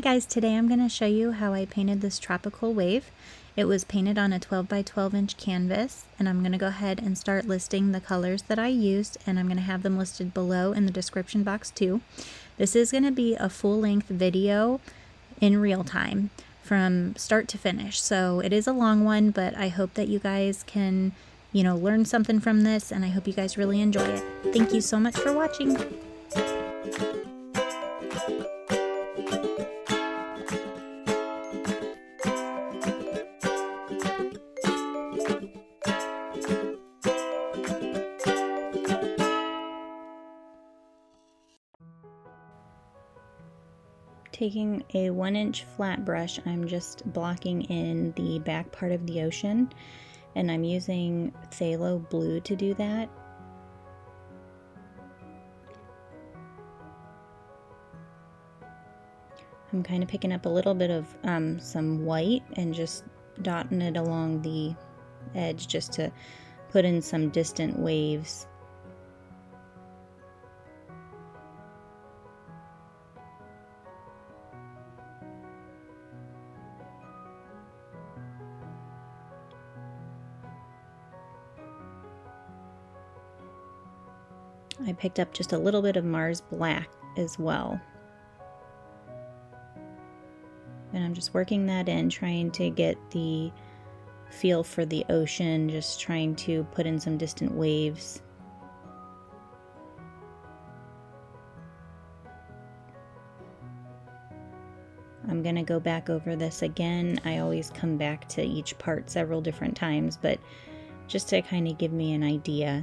Hi guys, today I'm going to show you how I painted this tropical wave. It was painted on a 12 by 12 inch canvas, and I'm going to go ahead and start listing the colors that I used, and I'm going to have them listed below in the description box too. This is going to be a full-length video in real time from start to finish, so it is a long one, but I hope that you guys can, learn something from this, and I hope you guys really enjoy it. Thank you so much for watching. Taking a 1-inch flat brush, I'm just blocking in the back part of the ocean, and I'm using phthalo blue to do that. I'm kind of picking up a little bit of some white and just dotting it along the edge just to put in some distant waves. I picked up just a little bit of Mars Black as well. And I'm just working that in, trying to get the feel for the ocean, just trying to put in some distant waves. I'm gonna go back over this again. I always come back to each part several different times, but just to kind of give me an idea.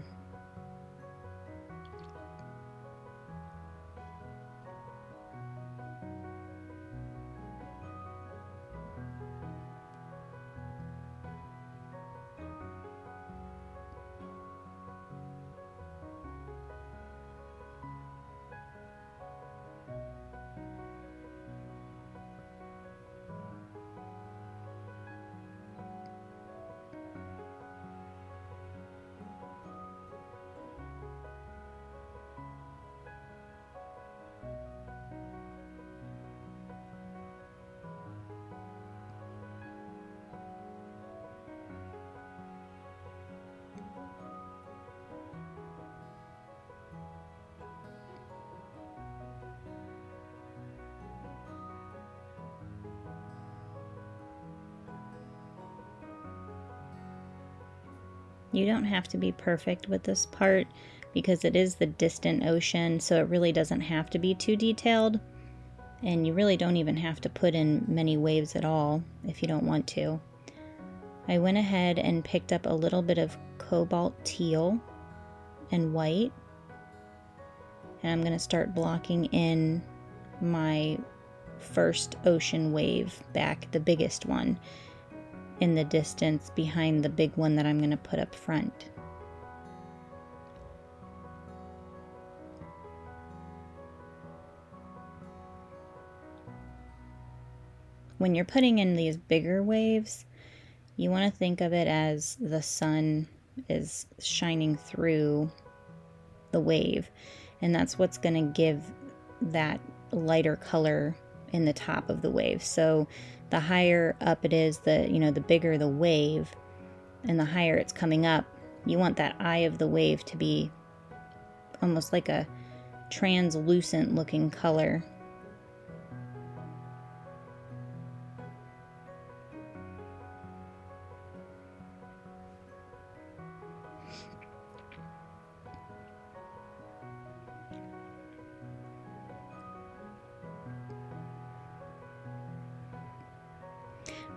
You don't have to be perfect with this part because it is the distant ocean, so it really doesn't have to be too detailed, and you really don't even have to put in many waves at all if you don't want to. I went ahead and picked up a little bit of cobalt teal and white, and I'm going to start blocking in my first ocean wave back, the biggest one, in the distance behind the big one that I'm going to put up front. When you're putting in these bigger waves, you want to think of it as the sun is shining through the wave, and that's what's going to give that lighter color in the top of the wave. So the higher up it is, the bigger the wave, and the higher it's coming up, you want that eye of the wave to be almost like a translucent looking color.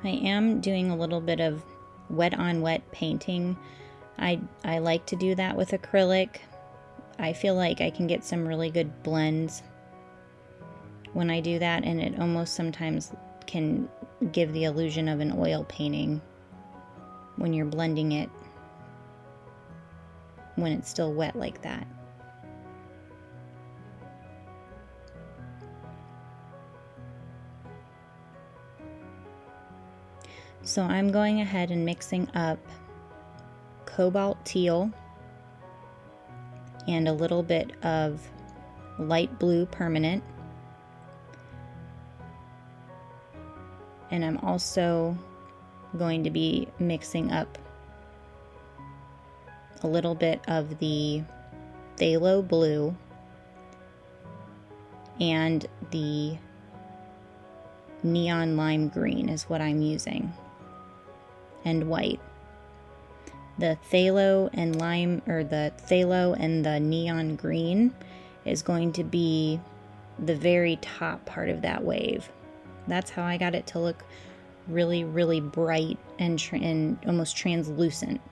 I am doing a little bit of wet on wet painting. I like to do that with acrylic. I feel like I can get some really good blends when I do that, and it almost sometimes can give the illusion of an oil painting when you're blending it when it's still wet like that. So I'm going ahead and mixing up cobalt teal and a little bit of light blue permanent. And I'm also going to be mixing up a little bit of the phthalo blue and the neon lime green is what I'm using, and white. The phthalo and lime, or the phthalo and the neon green, is going to be the very top part of that wave. That's how I got it to look really, really bright and almost translucent.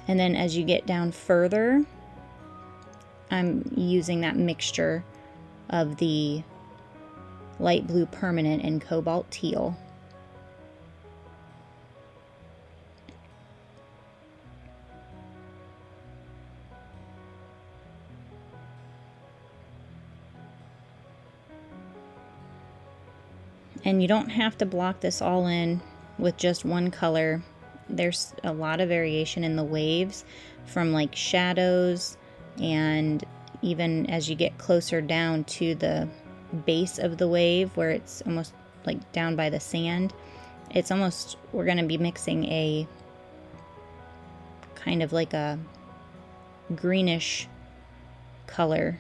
And then as you get down further, I'm using that mixture of the light blue permanent and cobalt teal. And you don't have to block this all in with just one color. There's a lot of variation in the waves, from like shadows, and even as you get closer down to the base of the wave where it's almost like down by the sand, it's almost, we're going to be mixing a kind of like a greenish color.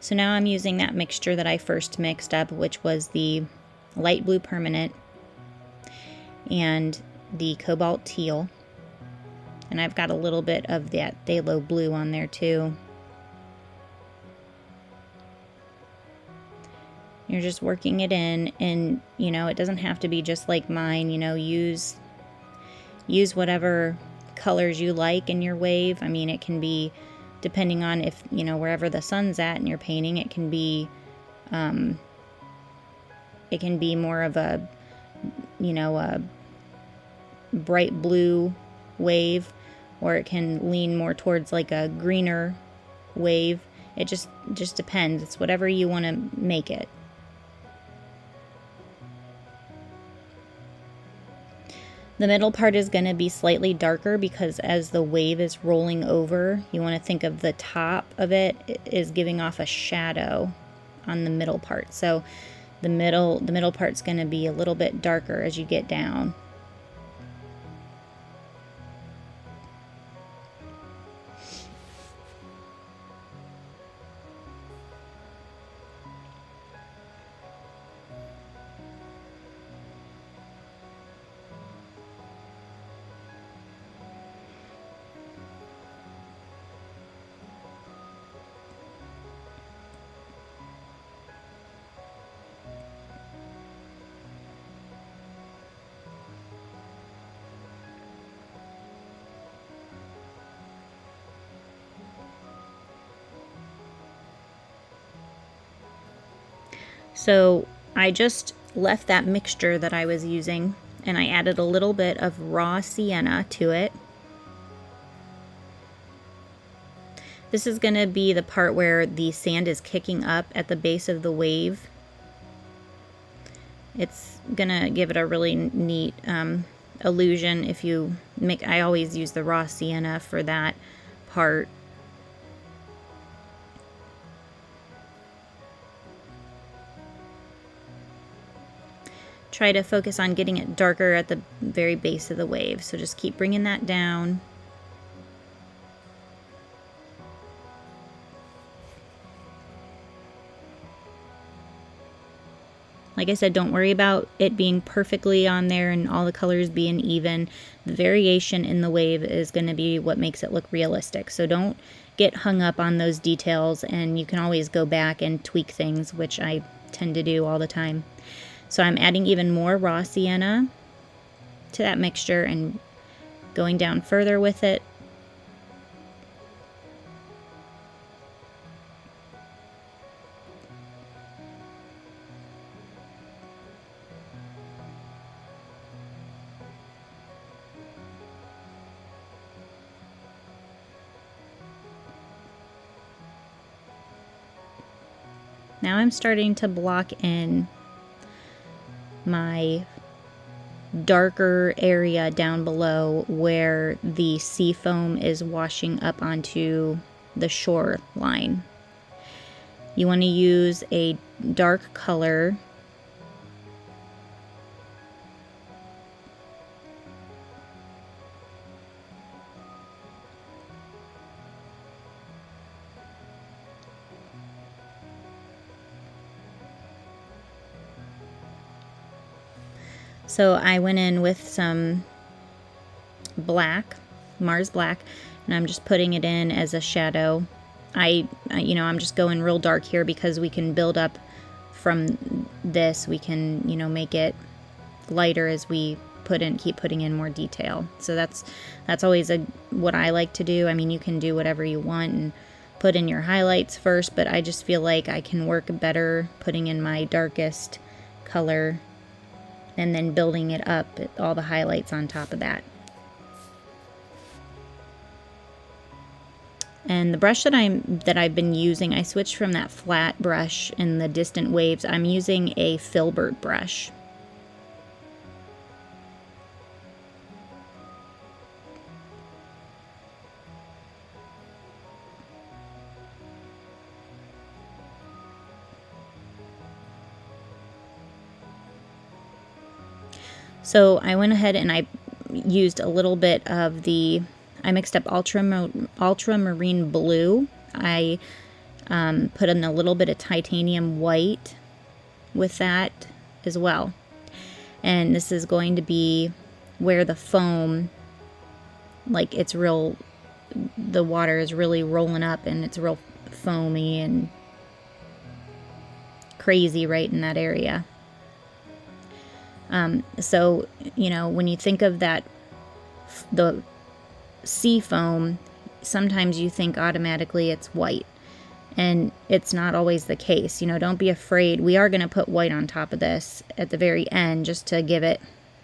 So now I'm using that mixture that I first mixed up, which was the light blue permanent and the cobalt teal. And I've got a little bit of that phthalo blue on there too. You're just working it in, and you know, it doesn't have to be just like mine, you know, use whatever colors you like in your wave. I mean, it can be, depending on if, you know, wherever the sun's at in your painting, it can be more of a, you know, a bright blue wave, or it can lean more towards like a greener wave. It just depends. It's whatever you want to make it. The middle part is going to be slightly darker because as the wave is rolling over, you want to think of the top of it is giving off a shadow on the middle part. So the middle part's going to be a little bit darker as you get down. So I just left that mixture that I was using, and I added a little bit of raw sienna to it. This is going to be the part where the sand is kicking up at the base of the wave. It's going to give it a really neat illusion if you make, I always use the raw sienna for that part. Try to focus on getting it darker at the very base of the wave. So just keep bringing that down. Like I said, don't worry about it being perfectly on there and all the colors being even. The variation in the wave is going to be what makes it look realistic. So don't get hung up on those details, and you can always go back and tweak things, which I tend to do all the time. So I'm adding even more raw sienna to that mixture and going down further with it. Now I'm starting to block in my darker area down below where the sea foam is washing up onto the shoreline. You want to use a dark color. So I went in with some black, Mars black, and I'm just putting it in as a shadow. I'm just going real dark here because we can build up from this. We can, make it lighter as we keep putting in more detail. So that's always what I like to do. I mean, you can do whatever you want and put in your highlights first, but I just feel like I can work better putting in my darkest color and then building it up, all the highlights on top of that. And the brush that I've been using, I switched from that flat brush in the distant waves. I'm using a filbert brush. So I went ahead and I used a little bit of I mixed up ultramarine blue. I put in a little bit of titanium white with that as well. And this is going to be where the foam, like the water is really rolling up and it's real foamy and crazy right in that area. So, when you think of that, the sea foam, sometimes you think automatically it's white, and it's not always the case. Don't be afraid. We are going to put white on top of this at the very end just to give it,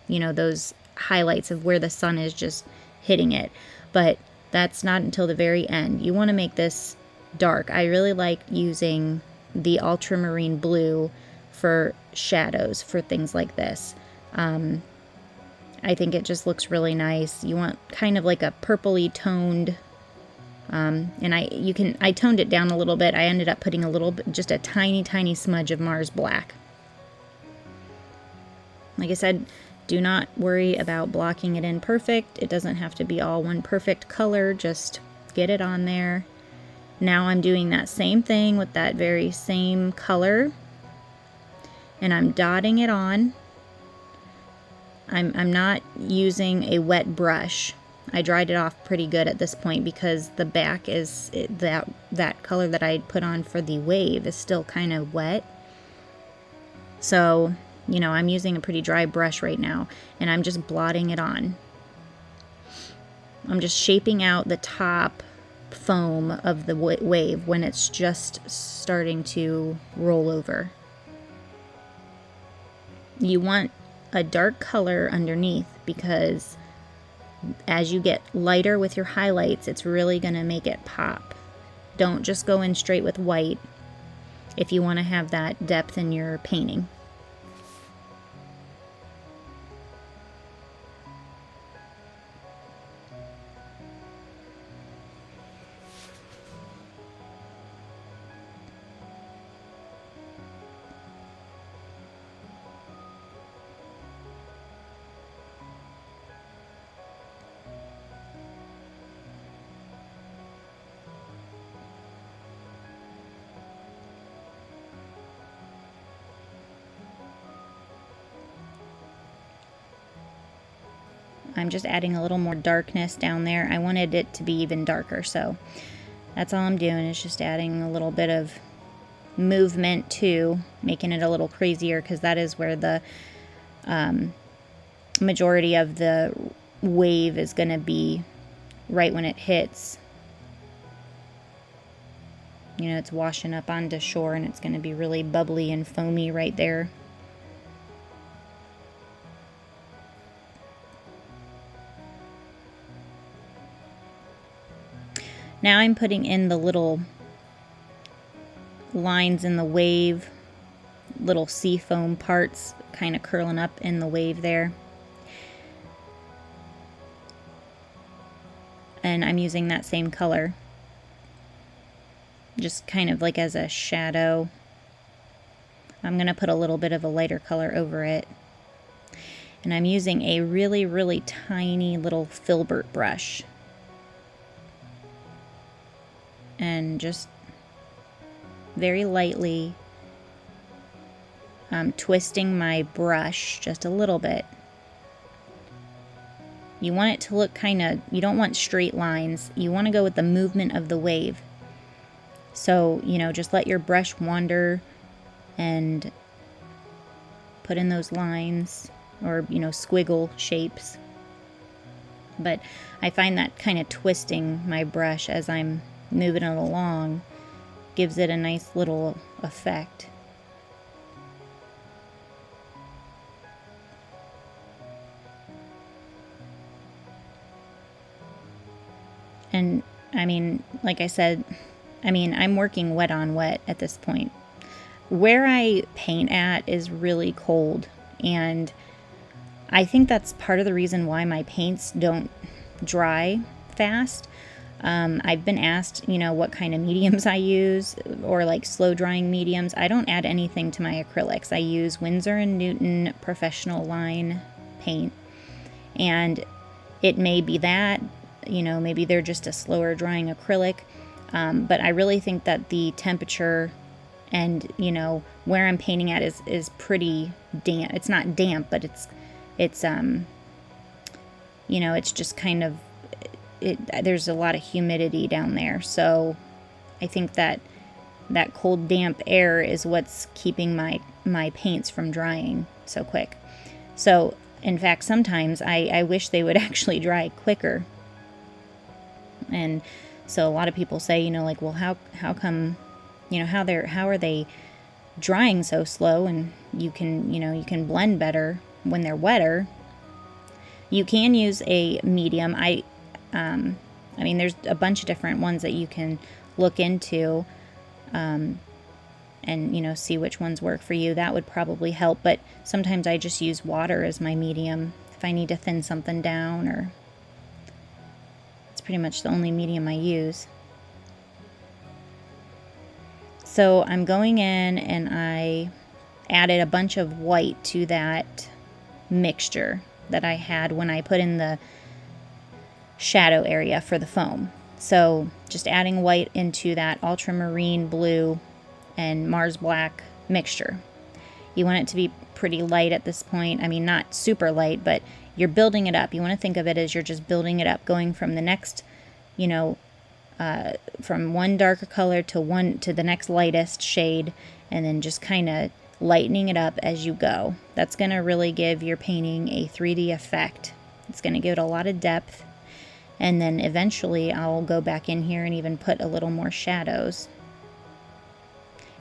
those highlights of where the sun is just hitting it. But that's not until the very end. You want to make this dark. I really like using the ultramarine blue for shadows for things like this. I think it just looks really nice. You want kind of like a purpley toned, and I toned it down a little bit. I ended up putting a little bit, just a tiny smudge of Mars black. Like I said, do not worry about blocking it in perfect. It doesn't have to be all one perfect color. Just get it on there. Now I'm doing that same thing with that very same color, and I'm dotting it on. I'm not using a wet brush. I dried it off pretty good at this point because the back is that color that I put on for the wave is still kind of wet. So, I'm using a pretty dry brush right now, and I'm just blotting it on. I'm just shaping out the top foam of the wave when it's just starting to roll over. You want a dark color underneath because as you get lighter with your highlights, it's really going to make it pop. Don't just go in straight with white if you want to have that depth in your painting. I'm just adding a little more darkness down there. I wanted it to be even darker, so that's all I'm doing is just adding a little bit of movement too, making it a little crazier because that is where the majority of the wave is going to be right when it hits. It's washing up onto shore and it's going to be really bubbly and foamy right there. Now I'm putting in the little lines in the wave, little sea foam parts kind of curling up in the wave there. And I'm using that same color, just kind of like as a shadow. I'm going to put a little bit of a lighter color over it. And I'm using a really, really tiny little filbert brush. And just very lightly twisting my brush just a little bit. You want it to look kind of, you don't want straight lines. You want to go with the movement of the wave. So, you know, just let your brush wander and put in those lines or, you know, squiggle shapes. But I find that kind of twisting my brush as I'm moving it along gives it a nice little effect. And I mean, like I said, I'm working wet on wet at this point. Where I paint at is really cold, and I think that's part of the reason why my paints don't dry fast. I've been asked, you know, what kind of mediums I use, or like slow drying mediums. I don't add anything to my acrylics. I use Winsor & Newton Professional Line paint, and it may be that, you know, maybe they're just a slower drying acrylic, but I really think that the temperature and, you know, where I'm painting at is pretty damp. It's not damp, but it's you know, it's just kind of, there's a lot of humidity down there. So I think that cold, damp air is what's keeping my paints from drying so quick. So, in fact, sometimes I wish they would actually dry quicker. And so a lot of people say, you know, like, well, how come, you know, how are they drying so slow? And you can blend better when they're wetter. You can use a medium. I mean, there's a bunch of different ones that you can look into, and, you know, see which ones work for you. That would probably help. But sometimes I just use water as my medium if I need to thin something down, or it's pretty much the only medium I use. So I'm going in and I added a bunch of white to that mixture that I had when I put in the shadow area for the foam. So just adding white into that ultramarine blue and Mars black mixture. You want it to be pretty light at this point. I mean, not super light, but you're building it up. You want to think of it as you're just building it up, going from the next, you know, from one darker color to the next lightest shade, and then just kind of lightening it up as you go. That's going to really give your painting a 3D effect. It's going to give it a lot of depth. And then eventually I'll go back in here and even put a little more shadows.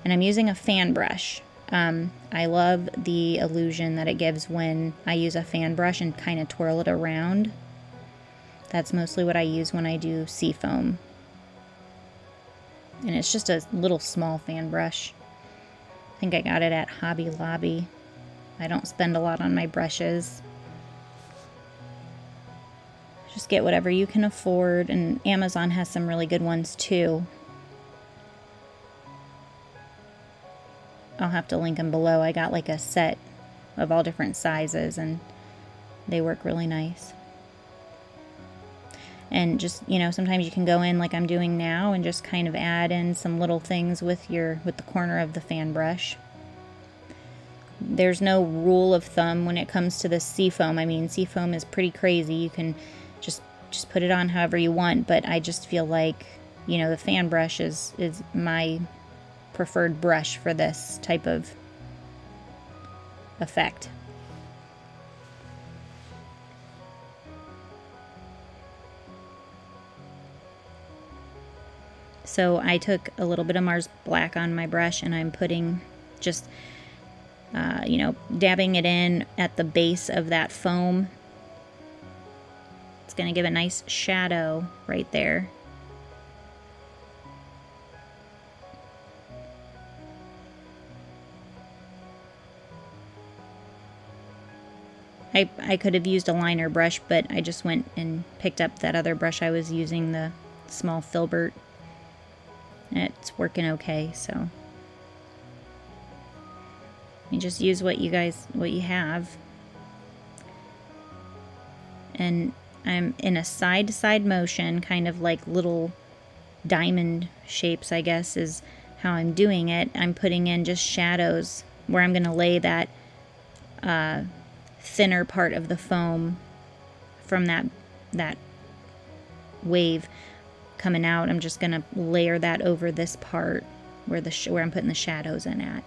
And I'm using a fan brush. I love the illusion that it gives when I use a fan brush and kind of twirl it around. That's mostly what I use when I do sea foam. And it's just a little small fan brush. I think I got it at Hobby Lobby. I don't spend a lot on my brushes. Just get whatever you can afford, and Amazon has some really good ones too. I'll have to link them below. I got like a set of all different sizes, and they work really nice. And just, you know, sometimes you can go in like I'm doing now and just kind of add in some little things with the corner of the fan brush. There's no rule of thumb when it comes to the sea foam. I mean, sea foam is pretty crazy. You can just put it on however you want, but I just feel like, you know, the fan brush is my preferred brush for this type of effect. So I took a little bit of Mars Black on my brush, and I'm putting just, you know, dabbing it in at the base of that foam. It's going to give a nice shadow right there. I could have used a liner brush, but I just went and picked up that other brush I was using, the small filbert. It's working okay, so you just use what you have. And I'm in a side-to-side motion, kind of like little diamond shapes, I guess, is how I'm doing it. I'm putting in just shadows where I'm going to lay that thinner part of the foam from that wave coming out. I'm just going to layer that over this part where I'm putting the shadows in at.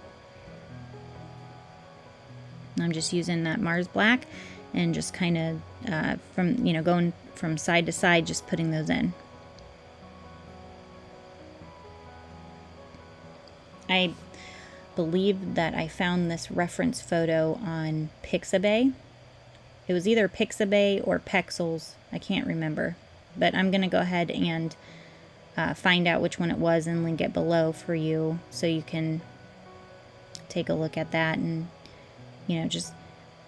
I'm just using that Mars Black and just kind of going from side to side, just putting those in. I believe that I found this reference photo on Pixabay. It was either Pixabay or Pexels, I can't remember. But I'm going to go ahead and find out which one it was and link it below for you so you can take a look at that. And, just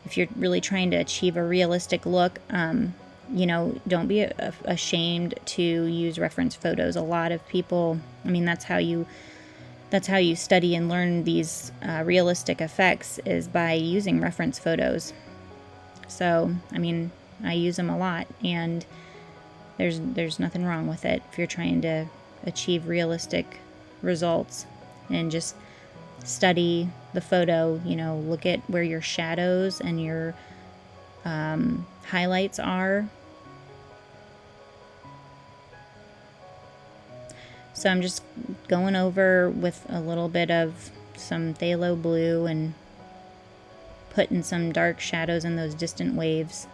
if you're really trying to achieve a realistic look, don't be ashamed to use reference photos. A lot of people, that's how you study and learn these realistic effects, is by using reference photos. So, I use them a lot, and there's nothing wrong with it if you're trying to achieve realistic results. And just study the photo, look at where your shadows and your highlights are. So I'm just going over with a little bit of some phthalo blue and putting some dark shadows in those distant waves.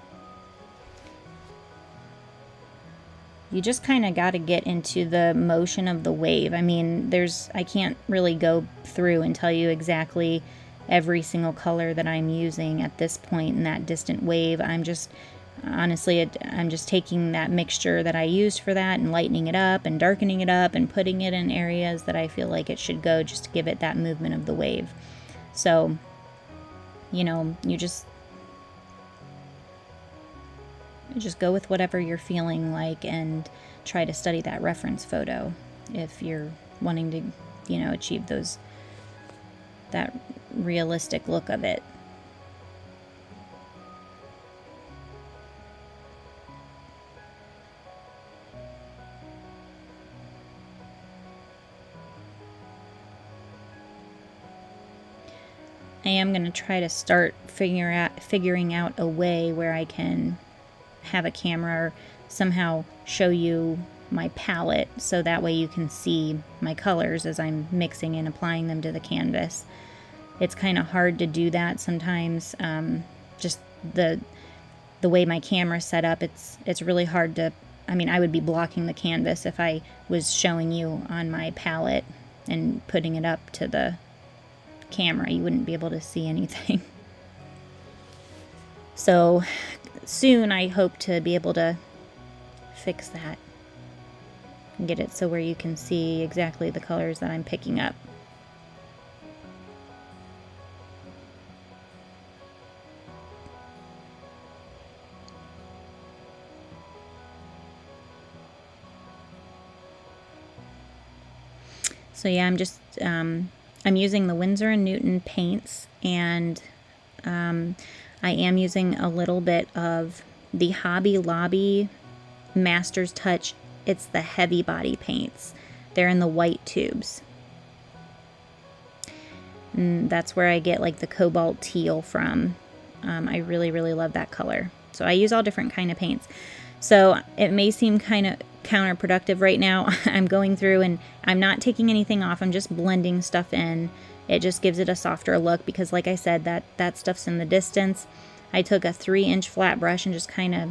You just kind of got to get into the motion of the wave. I can't really go through and tell you exactly every single color that I'm using at this point in that distant wave. I'm just taking that mixture that I used for that and lightening it up and darkening it up and putting it in areas that I feel like it should go, just to give it that movement of the wave. So, you just go with whatever you're feeling like and try to study that reference photo if you're wanting to, achieve that realistic look of it. I am going to try to start figuring out a way where I can have a camera or somehow show you my palette, so that way you can see my colors as I'm mixing and applying them to the canvas. It's kind of hard to do that sometimes. Just the way my camera's set up, it's really hard to. I would be blocking the canvas if I was showing you on my palette and putting it up to the camera. You wouldn't be able to see anything. So soon I hope to be able to fix that and get it so where you can see exactly the colors that I'm picking up. So yeah, I'm using the Winsor & Newton paints, and I am using a little bit of the Hobby Lobby Master's Touch. It's the heavy body paints. They're in the white tubes. And that's where I get like the cobalt teal from. I really, really love that color. So I use all different kind of paints. So it may seem kind of counterproductive right now. I'm going through and I'm not taking anything off. I'm just blending stuff in. It just gives it a softer look because, like I said, that stuff's in the distance. I took a 3-inch flat brush and just kind of,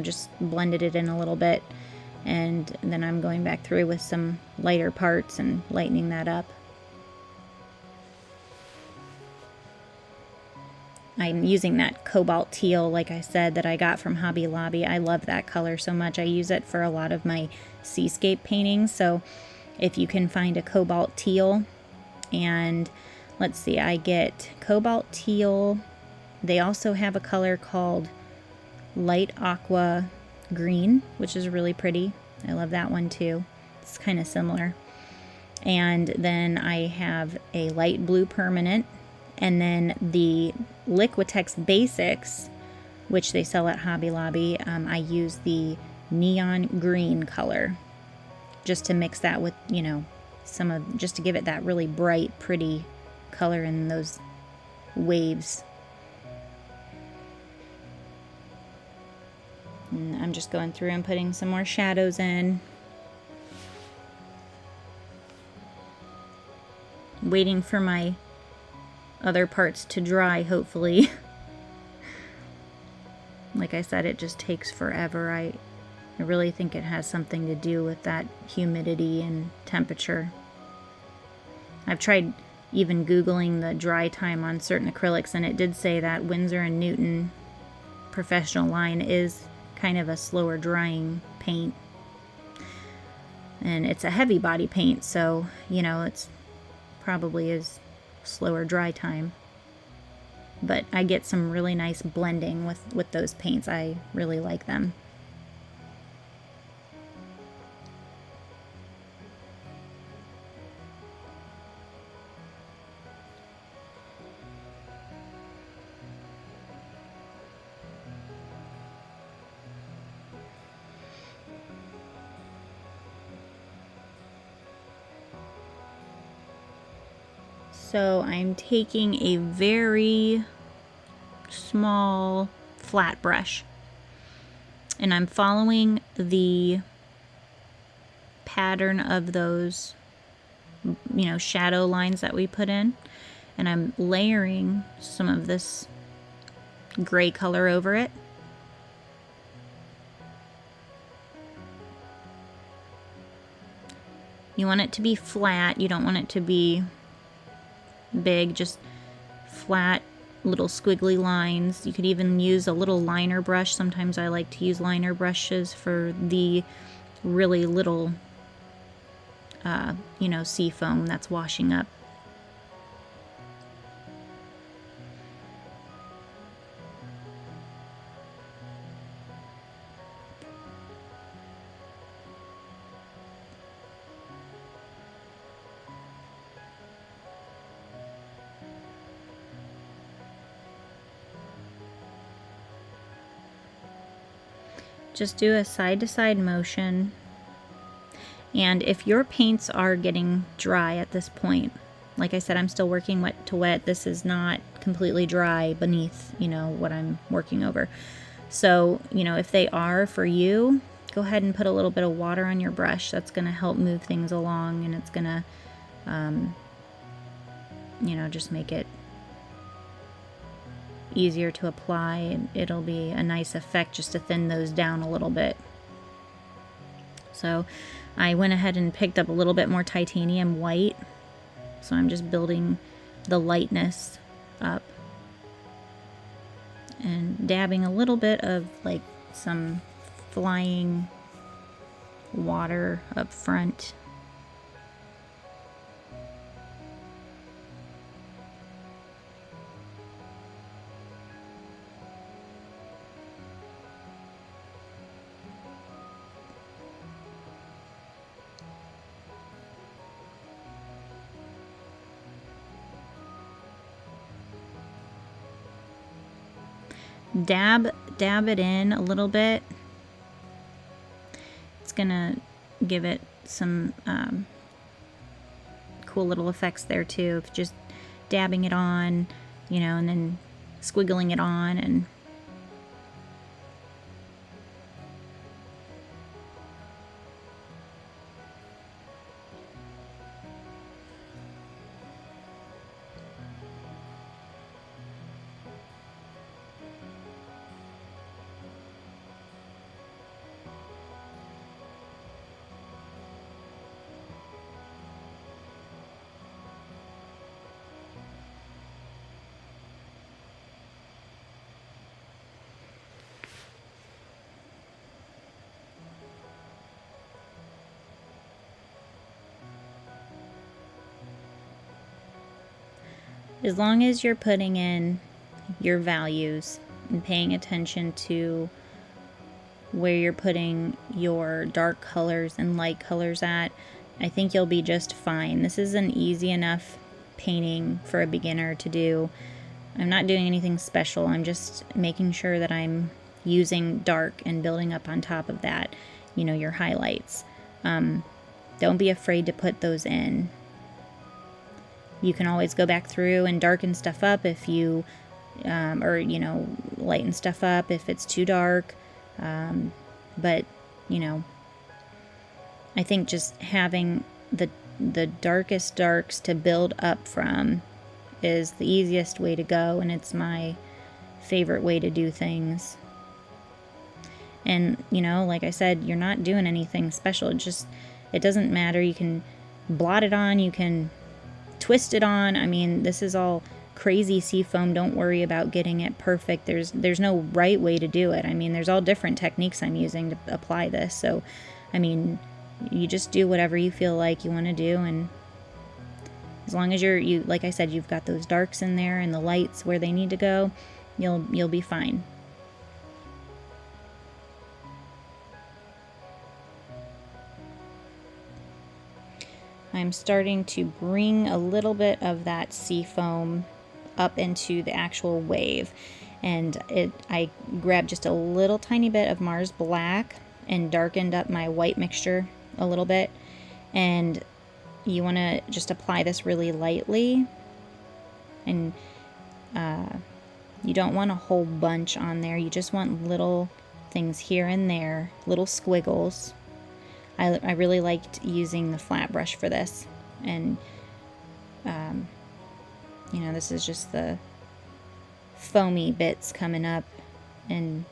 just blended it in a little bit. And then I'm going back through with some lighter parts and lightening that up. I'm using that cobalt teal, like I said, that I got from Hobby Lobby. I love that color so much. I use it for a lot of my seascape paintings. So if you can find a cobalt teal, and let's see, I get cobalt teal, they also have a color called light aqua green, which is really pretty. I love that one too. It's kind of similar. And then I have a light blue permanent, and then the Liquitex Basics, which they sell at Hobby Lobby, I use the neon green color just to mix that with, you know, just to give it that really bright, pretty color in those waves. And I'm just going through and putting some more shadows in. Waiting for my other parts to dry, hopefully. Like I said, it just takes forever. I really think it has something to do with that humidity and temperature. I've tried even Googling the dry time on certain acrylics, and it did say that Winsor & Newton Professional line is kind of a slower drying paint. And it's a heavy body paint, so, you know, it's probably is slower dry time. But I get some really nice blending with those paints. I really like them. So I'm taking a very small flat brush, and I'm following the pattern of those, you know, shadow lines that we put in, and I'm layering some of this gray color over it. You want it to be flat, you don't want it to be big, just flat little squiggly lines. You could even use a little liner brush. Sometimes I like to use liner brushes for the really little you know, sea foam that's washing up. Just do a side-to-side motion, and if your paints are getting dry at this point, like I said, I'm still working wet to wet. This is not completely dry beneath, you know, what I'm working over. So, you know, if they are for you, go ahead and put a little bit of water on your brush. That's going to help move things along, and it's going to, you know, just make it easier to apply, and it'll be a nice effect just to thin those down a little bit. So I went ahead and picked up a little bit more titanium white, so I'm just building the lightness up and dabbing a little bit of like some flying water up front. Dab it in a little bit. It's gonna give it some cool little effects there too. If just dabbing it on, you know, and then squiggling it on, and as long as you're putting in your values and paying attention to where you're putting your dark colors and light colors at, I think you'll be just fine. This is an easy enough painting for a beginner to do. I'm not doing anything special. I'm just making sure that I'm using dark and building up on top of that, you know, your highlights. Don't be afraid to put those in. You can always go back through and darken stuff up if you, or, you know, lighten stuff up if it's too dark. But, you know, I think just having the darkest darks to build up from is the easiest way to go, and it's my favorite way to do things. And, you know, like I said, you're not doing anything special. It doesn't matter. You can blot it on, you can twist it on. I mean, this is all crazy seafoam. Don't worry about getting it perfect. There's no right way to do it. I mean, there's all different techniques I'm using to apply this. So, I mean, you just do whatever you feel like you want to do, and as long as you like I said, you've got those darks in there and the lights where they need to go, you'll be fine. I'm starting to bring a little bit of that seafoam up into the actual wave, and I grabbed just a little tiny bit of Mars Black and darkened up my white mixture a little bit, and you want to just apply this really lightly, and you don't want a whole bunch on there. You just want little things here and there, little squiggles. I really liked using the flat brush for this, and you know, this is just the foamy bits coming up and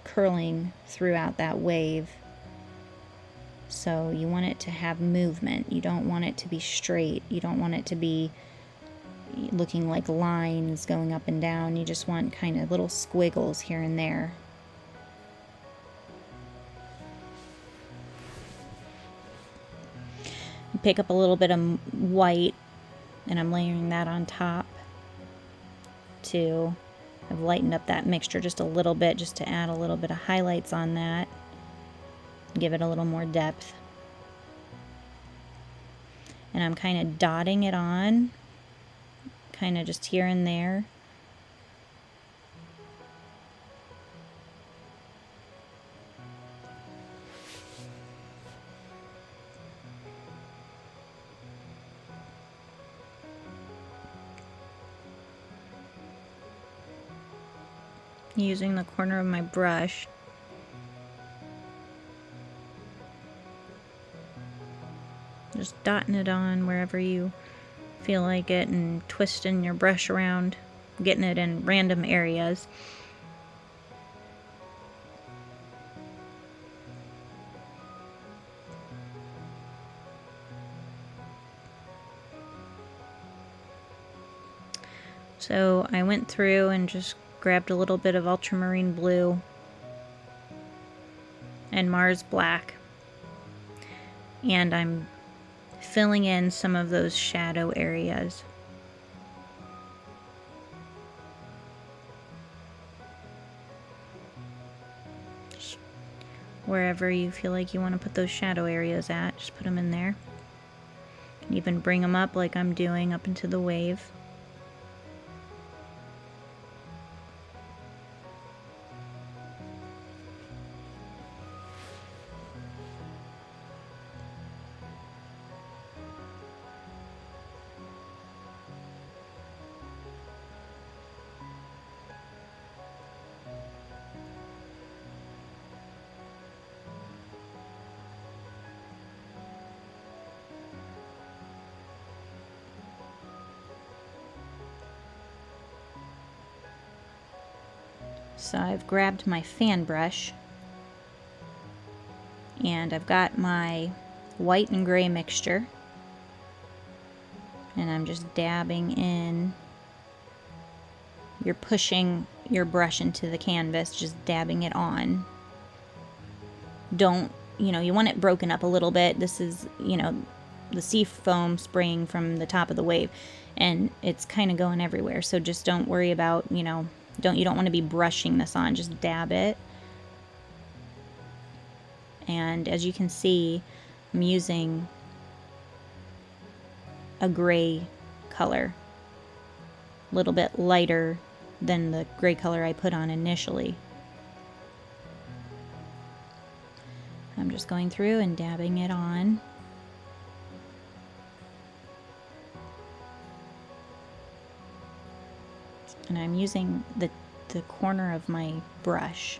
curling throughout that wave. So you want it to have movement. You don't want it to be straight. You don't want it to be looking like lines going up and down. You just want kind of little squiggles here and there. Pick up a little bit of white, and I'm layering that on top too. I've lightened up that mixture just a little bit, just to add a little bit of highlights on that, give it a little more depth. And I'm kind of dotting it on, kind of just here and there. Using the corner of my brush. Just dotting it on wherever you feel like it, and twisting your brush around, getting it in random areas. So I went through and just grabbed a little bit of ultramarine blue and Mars Black, and I'm filling in some of those shadow areas. Just wherever you feel like you want to put those shadow areas at, just put them in there. You can even bring them up like I'm doing up into the wave. So I've grabbed my fan brush, and I've got my white and gray mixture, and I'm just dabbing in. You're pushing your brush into the canvas, just dabbing it on. Don't, you know, you want it broken up a little bit. This is, you know, the sea foam spraying from the top of the wave, and it's kind of going everywhere. So just don't worry about, you know, you don't want to be brushing this on. Just dab it. And as you can see, I'm using a gray color, a little bit lighter than the gray color I put on initially. I'm just going through and dabbing it on. And I'm using the corner of my brush.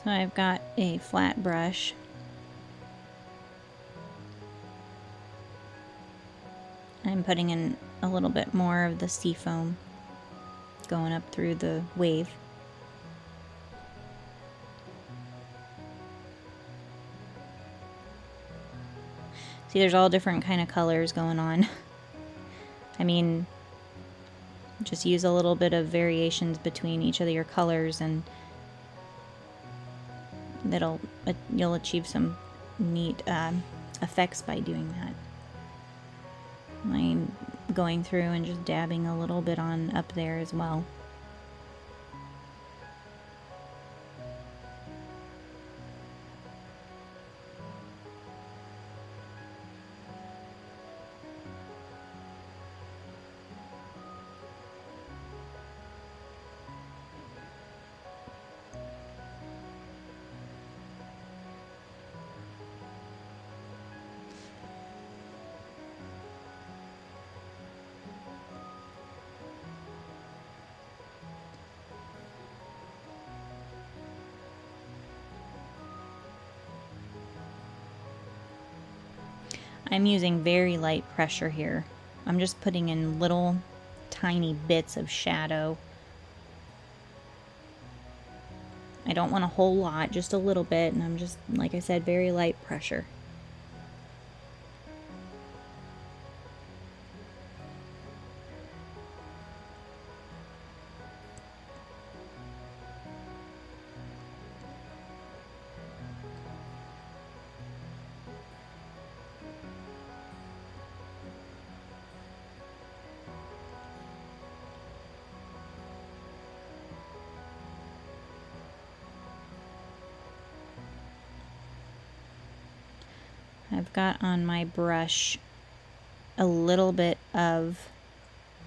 So I've got a flat brush. I'm putting in a little bit more of the sea foam going up through the wave. See, there's all different kind of colors going on. I mean, just use a little bit of variations between each of your colors, and you'll achieve some neat effects by doing that. I'm going through and just dabbing a little bit on up there as well. I'm using very light pressure here. I'm just putting in little tiny bits of shadow. I don't want a whole lot, just a little bit, and I'm just, like I said, very light pressure. I've got on my brush a little bit of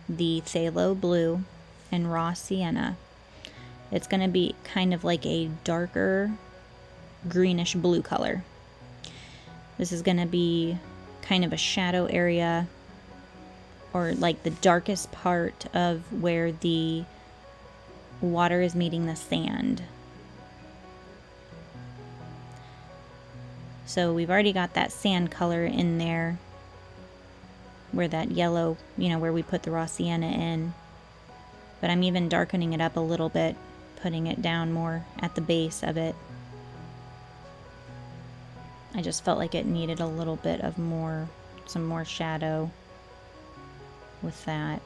the phthalo blue and raw sienna. It's going to be kind of like a darker greenish blue color. This is going to be kind of a shadow area, or like the darkest part of where the water is meeting the sand. So we've already got that sand color in there, where that yellow, you know, where we put the raw sienna in. But I'm even darkening it up a little bit, putting it down more at the base of it. I just felt like it needed a little bit of some more shadow with that.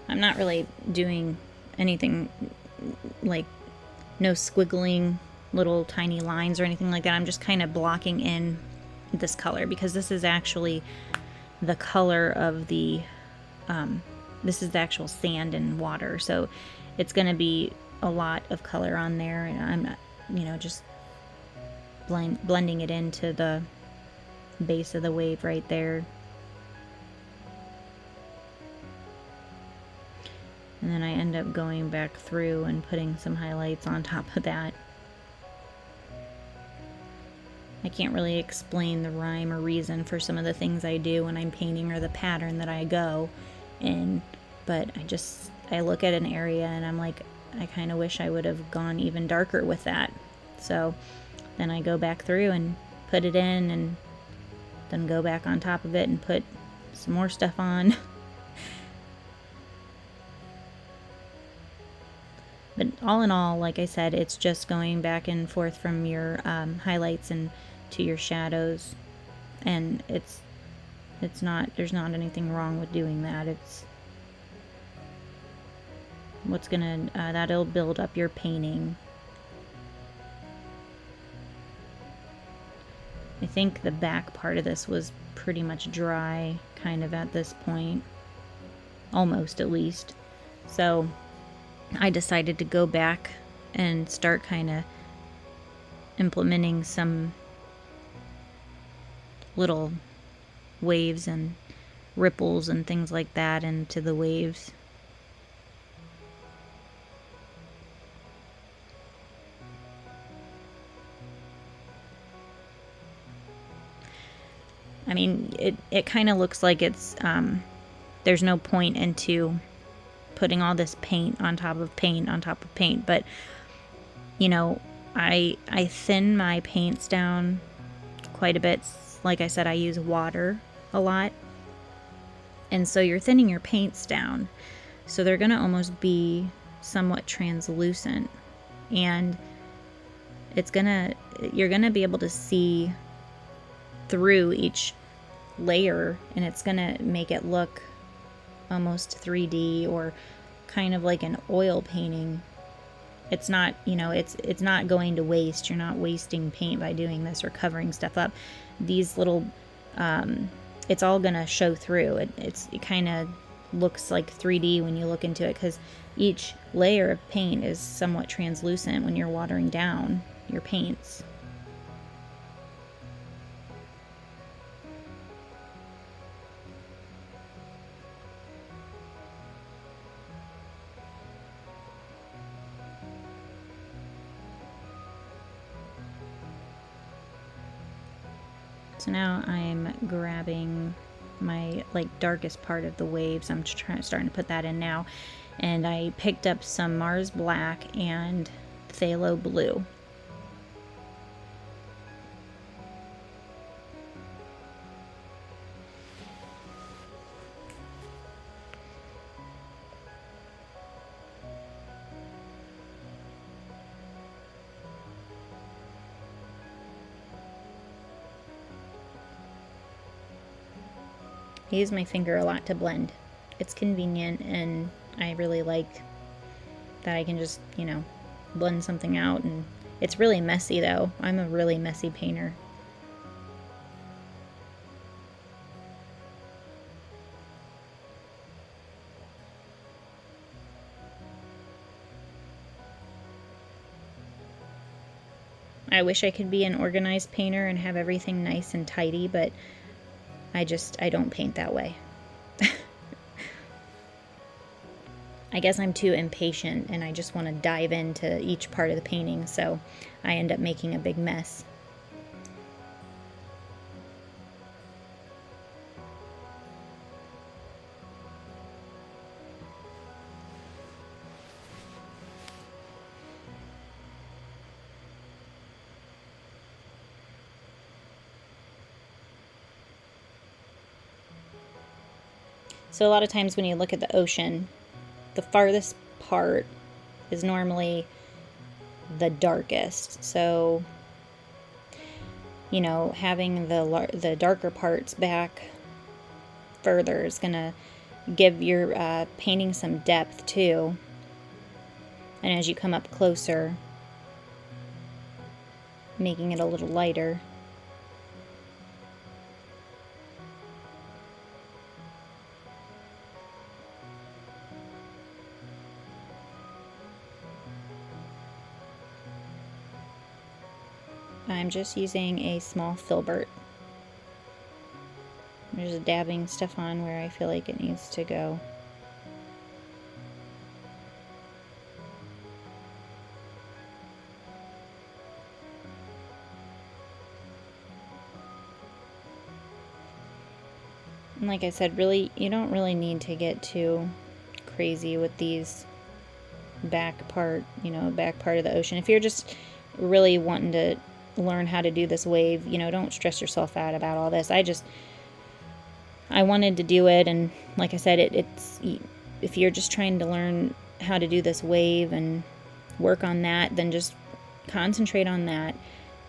I'm not really doing anything, like no squiggling little tiny lines or anything like that. I'm just kind of blocking in this color because this is actually the color of the, this is the actual sand and water. So it's going to be a lot of color on there, and I'm, you know, just blending it into the base of the wave right there. And then I end up going back through and putting some highlights on top of that. I can't really explain the rhyme or reason for some of the things I do when I'm painting or the pattern that I go in, but I look at an area and I'm like, I kind of wish I would have gone even darker with that. So then I go back through and put it in, and then go back on top of it and put some more stuff on. But all in all, like I said, it's just going back and forth from your highlights and to your shadows, and there's not anything wrong with doing that. It's what's gonna that'll build up your painting. I think the back part of this was pretty much dry kind of at this point, almost at least. So I decided to go back and start kind of implementing some little waves and ripples and things like that into the waves. I mean, it kind of looks like it's, there's no point into putting all this paint on top of paint on top of paint, but, you know, I thin my paints down quite a bit. Like I said, I use water a lot, and so you're thinning your paints down, so they're gonna almost be somewhat translucent, and you're gonna be able to see through each layer, and it's gonna make it look almost 3D or kind of like an oil painting. It's not, you know, it's not going to waste. You're not wasting paint by doing this or covering stuff up. These little, it's all gonna show through. It kind of looks like 3D when you look into it, because each layer of paint is somewhat translucent when you're watering down your paints. So now I'm grabbing my darkest part of the waves. I'm just starting to put that in now, and I picked up some Mars Black and Phthalo Blue. I use my finger a lot to blend. It's convenient, and I really like that I can just, you know, blend something out. And it's really messy though. I'm a really messy painter. I wish I could be an organized painter and have everything nice and tidy, but I don't paint that way. I guess I'm too impatient, and I just want to dive into each part of the painting, so I end up making a big mess. So a lot of times when you look at the ocean, the farthest part is normally the darkest. So, you know, having the darker parts back further is going to give your painting some depth too. And as you come up closer, making it a little lighter. I'm just using a small filbert. I'm just dabbing stuff on where I feel like it needs to go. And like I said, really, you don't really need to get too crazy with these back part of the ocean. If you're just really wanting to learn how to do this wave, don't stress yourself out about all this. I wanted to do it, and like I said, it's if you're just trying to learn how to do this wave and work on that, then just concentrate on that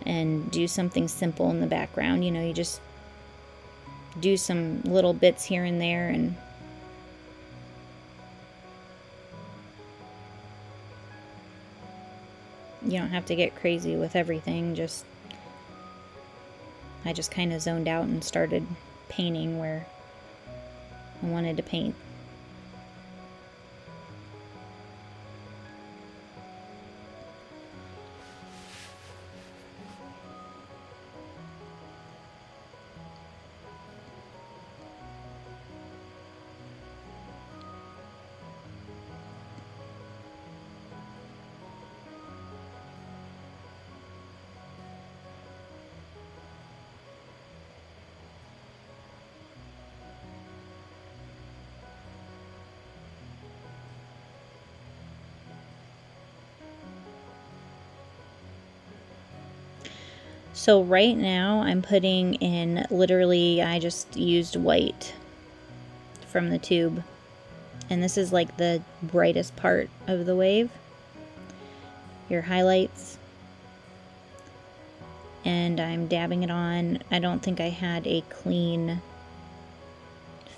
and do something simple in the background. You just do some little bits here and there, and you don't have to get crazy with everything. I just kind of zoned out and started painting where I wanted to paint. So right now I'm putting in, literally, I just used white from the tube. And this is like the brightest part of the wave. Your highlights. And I'm dabbing it on. I don't think I had a clean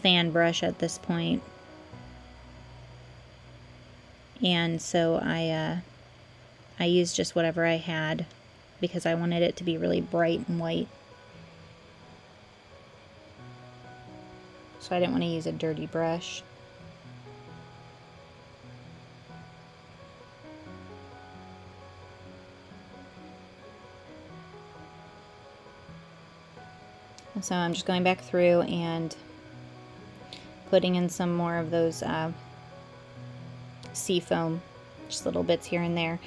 fan brush at this point. And so I used just whatever I had, because I wanted it to be really bright and white. So I didn't want to use a dirty brush. So I'm just going back through and putting in some more of those sea foam, just little bits here and there,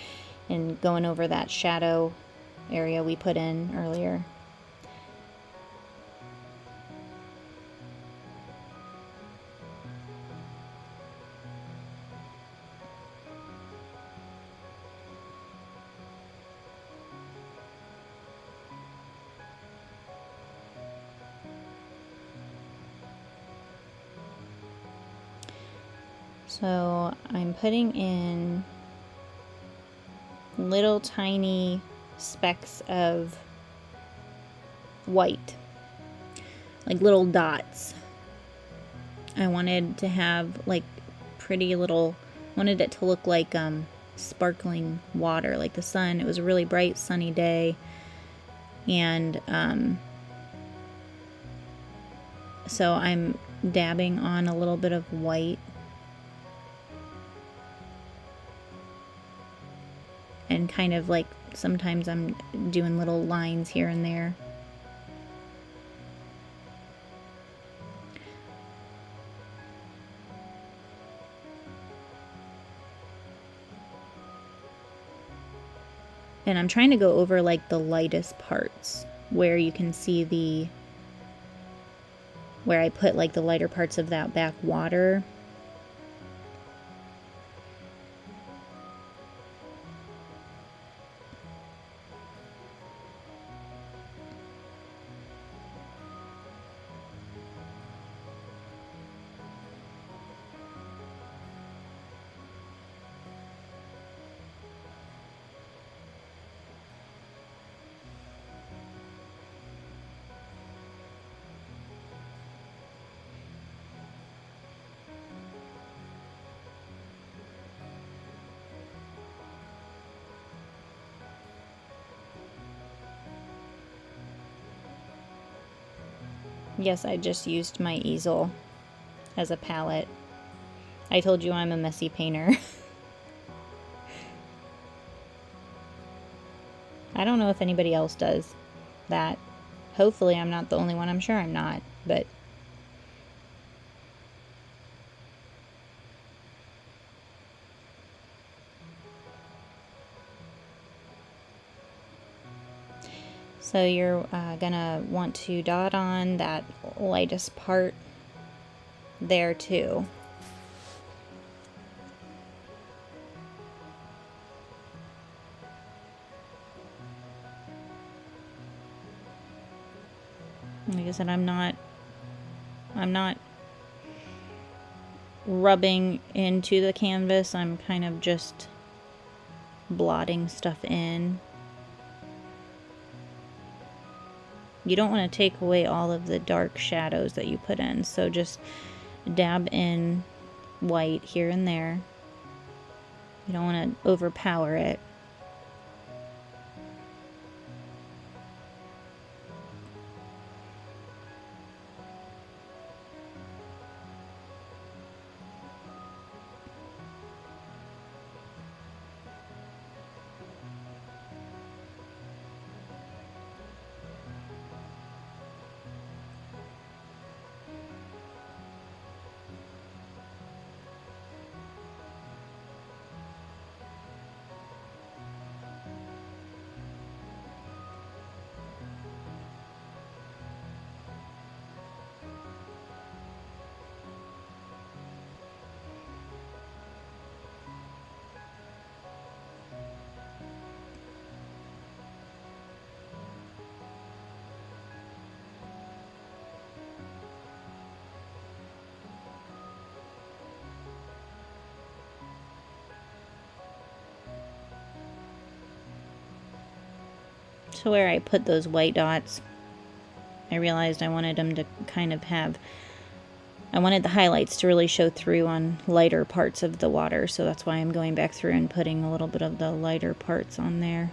and going over that shadow area we put in earlier. So I'm putting in little tiny specks of white, like little dots. I wanted to have like pretty little, wanted it to look like sparkling water, like the sun. It was a really bright sunny day, and so I'm dabbing on a little bit of white and kind of like, sometimes I'm doing little lines here and there. And I'm trying to go over like the lightest parts where you can see where I put like the lighter parts of that back water. Yes, I just used my easel as a palette. I told you I'm a messy painter. I don't know if anybody else does that. Hopefully I'm not the only one. I'm sure I'm not, but so you're gonna want to dot on that lightest part there too. Like I said, I'm not rubbing into the canvas. I'm kind of just blotting stuff in. You don't want to take away all of the dark shadows that you put in, so just dab in white here and there. You don't want to overpower it. So where I put those white dots, I realized I wanted them to kind of have, I wanted the highlights to really show through on lighter parts of the water, so that's why I'm going back through and putting a little bit of the lighter parts on there.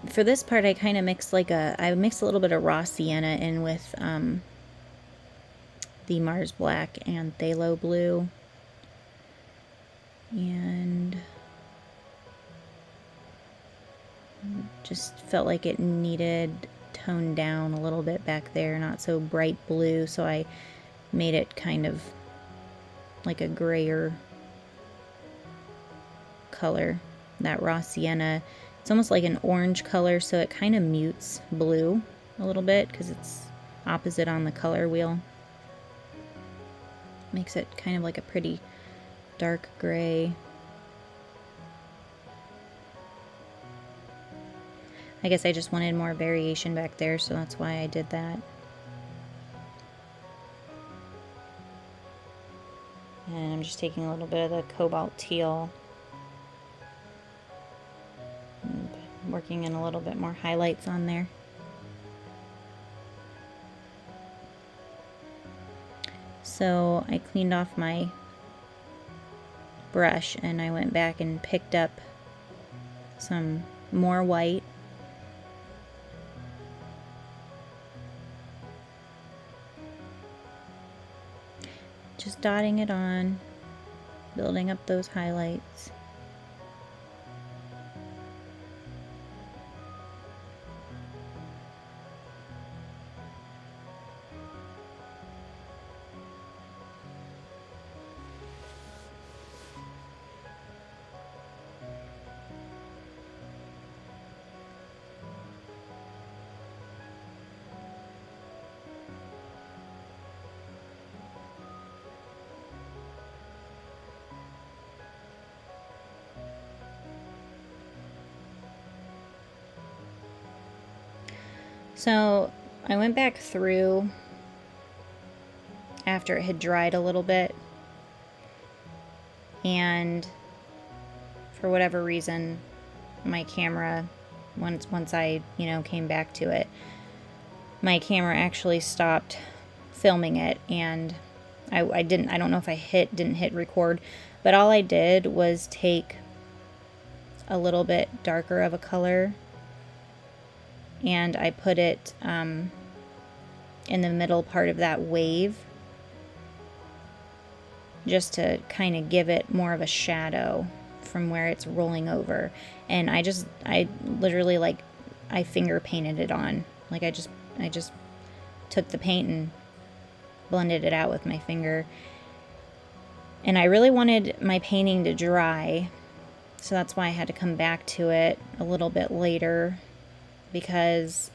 For this part, I kind of mixed I mixed a little bit of raw sienna in with the Mars Black and Phthalo Blue. And just felt like it needed toned down a little bit back there, not so bright blue, so I made it kind of like a grayer color. That raw sienna, it's almost like an orange color, so it kind of mutes blue a little bit because it's opposite on the color wheel. Makes it kind of like a pretty dark gray. I guess I just wanted more variation back there, so that's why I did that. And I'm just taking a little bit of the Cobalt Teal, and working in a little bit more highlights on there. So I cleaned off my brush and I went back and picked up some more white. Just dotting it on, building up those highlights. So I went back through after it had dried a little bit, and for whatever reason, my camera, once I, came back to it, my camera actually stopped filming it, and I don't know if I didn't hit record, but all I did was take a little bit darker of a color, and I put it in the middle part of that wave, just to kind of give it more of a shadow from where it's rolling over. And I literally, like, I finger painted it on. Like, I just took the paint and blended it out with my finger. And I really wanted my painting to dry, so that's why I had to come back to it a little bit later, because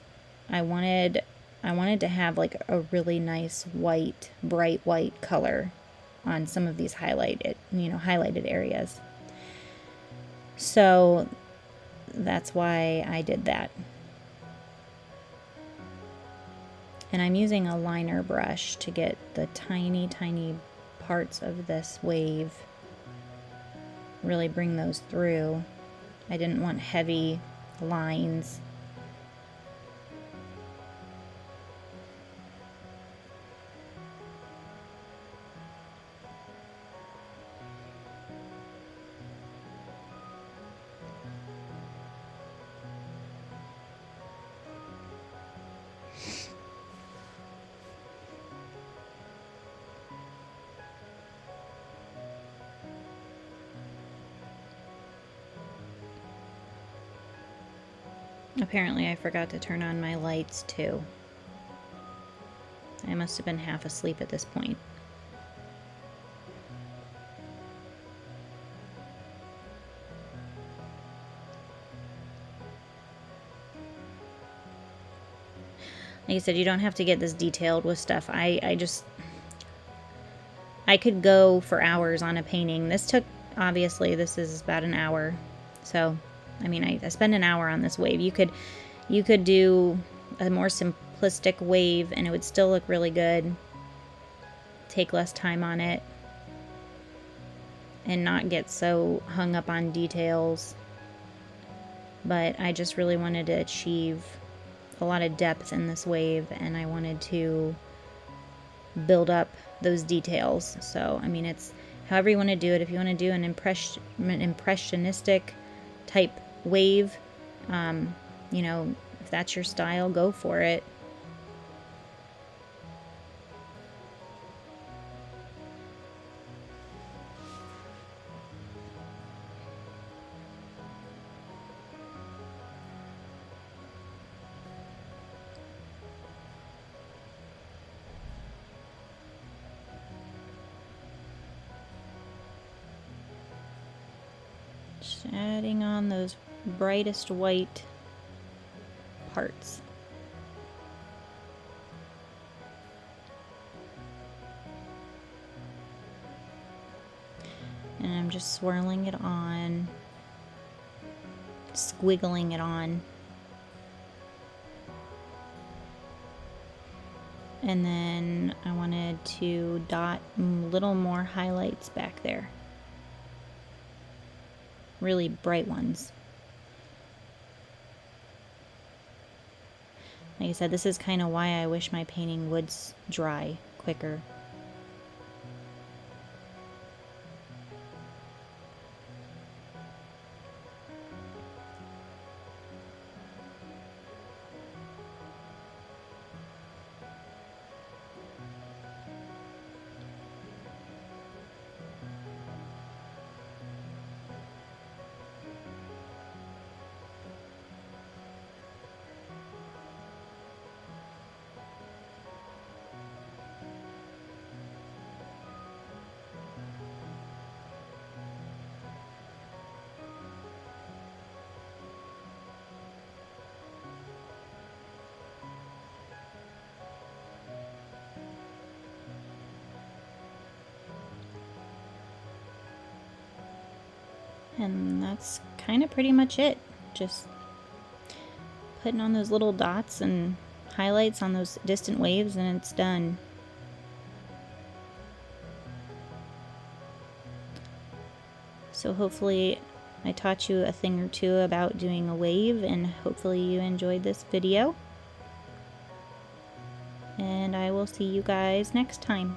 I wanted to have like a really nice white, bright white color on some of these highlighted areas. So that's why I did that. And I'm using a liner brush to get the tiny, tiny parts of this wave, really bring those through. I didn't want heavy lines. Apparently I forgot to turn on my lights too. I must have been half asleep at this point. Like I said, you don't have to get this detailed with stuff. I could go for hours on a painting. Obviously this is about an hour. So, I mean, I spent an hour on this wave. You could do a more simplistic wave and it would still look really good. Take less time on it and not get so hung up on details. But I just really wanted to achieve a lot of depth in this wave, and I wanted to build up those details. So, I mean, it's however you want to do it. If you want to do an impressionistic type wave, if that's your style, go for it. Just adding on those brightest white parts. And I'm just swirling it on, squiggling it on. And then I wanted to dot a little more highlights back there. Really bright ones. Like I said, this is kind of why I wish my painting would dry quicker. And that's kind of pretty much it. Just putting on those little dots and highlights on those distant waves and it's done. So hopefully I taught you a thing or two about doing a wave, and hopefully you enjoyed this video. And I will see you guys next time.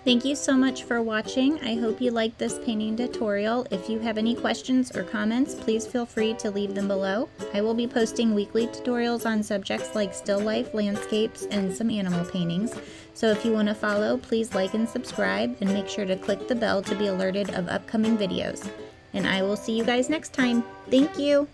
Thank you so much for watching. I hope you liked this painting tutorial. If you have any questions or comments, please feel free to leave them below. I will be posting weekly tutorials on subjects like still life, landscapes, and some animal paintings. So if you want to follow, please like and subscribe, and make sure to click the bell to be alerted of upcoming videos. And I will see you guys next time. Thank you!